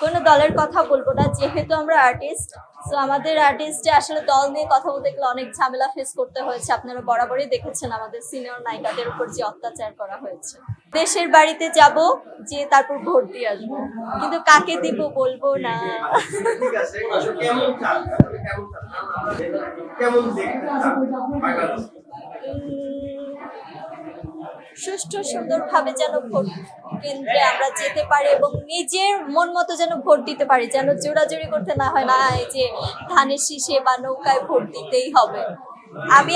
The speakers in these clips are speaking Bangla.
কোনো দলের কথা বলবো না, যেহেতু আমরা আর্টিস্ট। তো আমাদের আর্টিস্টে আসলে দল নিয়ে কথা বলতে গেলে অনেক ঝামেলা ফেস করতে হয়েছে। আপনারা বরাবরই দেখেছেন আমাদের সিনিয়র নায়িকাদের উপর যে অত্যাচার করা হয়েছে। দেশের বাড়িতে যাব, যে তারপর ভোট দিয়ে আসবো, কিন্তু কাকে দিব বলবো না। ঠিক আছে, আসলে কেমন চান? আসলে কেমন চান? কেমন দেখতে চান বাংলাদেশ? উম, সুষ্ঠু সুন্দরভাবে যেন ভোট কেন্দ্রে আমরা যেতে পারি এবং নিজের মন মতো যেন ভোট দিতে পারি, যেন জোরাজুরি করতে না হয়, না এই যে ধানের শীষে বা নৌকায় ভোট দিতেই হবে। আমি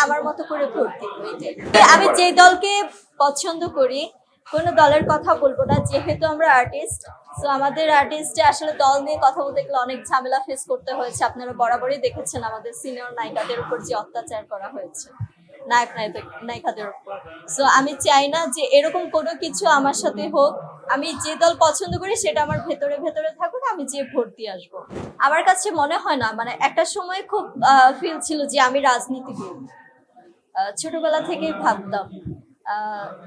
আমার মতো করে ভোট দিব, এটাই। আমি যে দলকে পছন্দ করি, কোনো দলের কথা বলবো না, যেহেতু আমরা আর্টিস্ট। তো আমাদের আর্টিস্টে আসলে দল নিয়ে কথা বলতে গেলে অনেক ঝামেলা ফেস করতে হয়েছে। আপনারা বরাবরই দেখেছেন আমাদের সিনিয়র নায়িকাদের উপর যে অত্যাচার করা হয়েছে, নায়িকাদের উপর। সো আমি চাই না যে এরকম কোনো কিছু আমার সাথে হোক। আমি যে দল পছন্দ করি সেটা আমার ভেতরে ভেতরে থাকুক, আমি যে ভোট দিয়ে আসবো। আমার কাছে মনে হয় না, একটা সময় খুব ফিল ছিল যে আমি রাজনীতিবিদ, ছোটবেলা থেকেই ভাবতাম।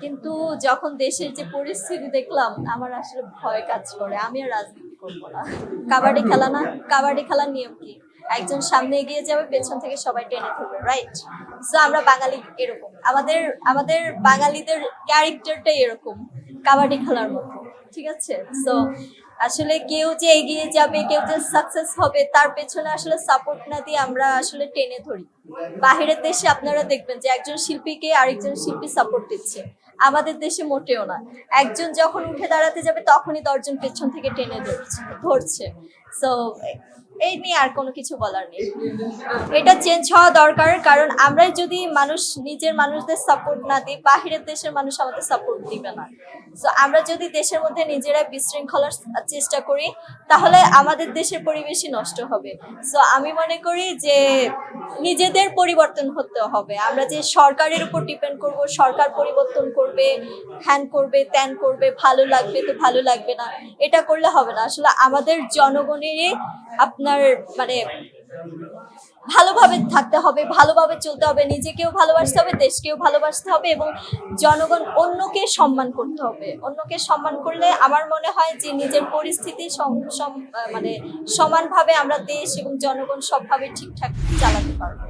কিন্তু যখন দেশের যে পরিস্থিতি দেখলাম, আমার আসলে ভয় কাজ করে। আমি আর রাজনীতি করবো না। কাবাডি খেলা না, কাবাডি খেলার নিয়ম কি? একজন সামনে এগিয়ে যাবে, পেছন থেকে সবাই টেনে ধরবে, রাইট? সো আমরা বাঙালি এরকম, আমাদের আমাদের বাঙালিদের ক্যারেক্টারটাই এরকম, কাবাডি খেলার মতো। ঠিক আছে? সো আসলে কেউ যে এগিয়ে যাবে, কেউ যে সাকসেস হবে, তার পেছনে আসলে সাপোর্ট না দিয়ে আমরা আসলে টেনে ধরি। বাহিরের দেশে আপনারা দেখবেন যে একজন শিল্পীকে আরেকজন শিল্পী সাপোর্ট দিচ্ছে, আমাদের দেশে মোটেও না। একজন যখন উঠে দাঁড়াতে যাবে, তখনই 10 জন পেছন থেকে টেনে ধরছে। সো এই নিয়ে আর কোনো কিছু বলার নেই। এটা চেঞ্জ হওয়া দরকার, কারণ আমরাই যদি নিজের মানুষদের সাপোর্ট না দিই, বাহিরের দেশের মানুষ আমাদের সাপোর্ট দিবে না। তো আমরা যদি দেশের মধ্যে নিজেরাই বিশৃঙ্খলার চেষ্টা করি, তাহলে আমাদের দেশের পরিবেশই নষ্ট হবে। সো আমি মনে করি যে নিজেদের পরিবর্তন হতে হবে। আমরা যে সরকারের উপর ডিপেন্ড করব, সরকার পরিবর্তন করবে, হ্যান করবে, ত্যান করবে, ভালো লাগবে তো ভালো লাগবে না, এটা করলে হবে না। আসলে আমাদের জনগণেরই আপনার ভালোভাবে থাকতে হবে, ভালোভাবে চলতে হবে, নিজেকেও ভালোবাসতে হবে, দেশকেও ভালোবাসতে হবে এবং জনগণ অন্যকে সম্মান করতে হবে। অন্যকে সম্মান করলে আমার মনে হয় যে নিজের পরিস্থিতি সমানভাবে আমরা দেশ এবং জনগণ সবভাবে ঠিকঠাক চালাতে পারবো।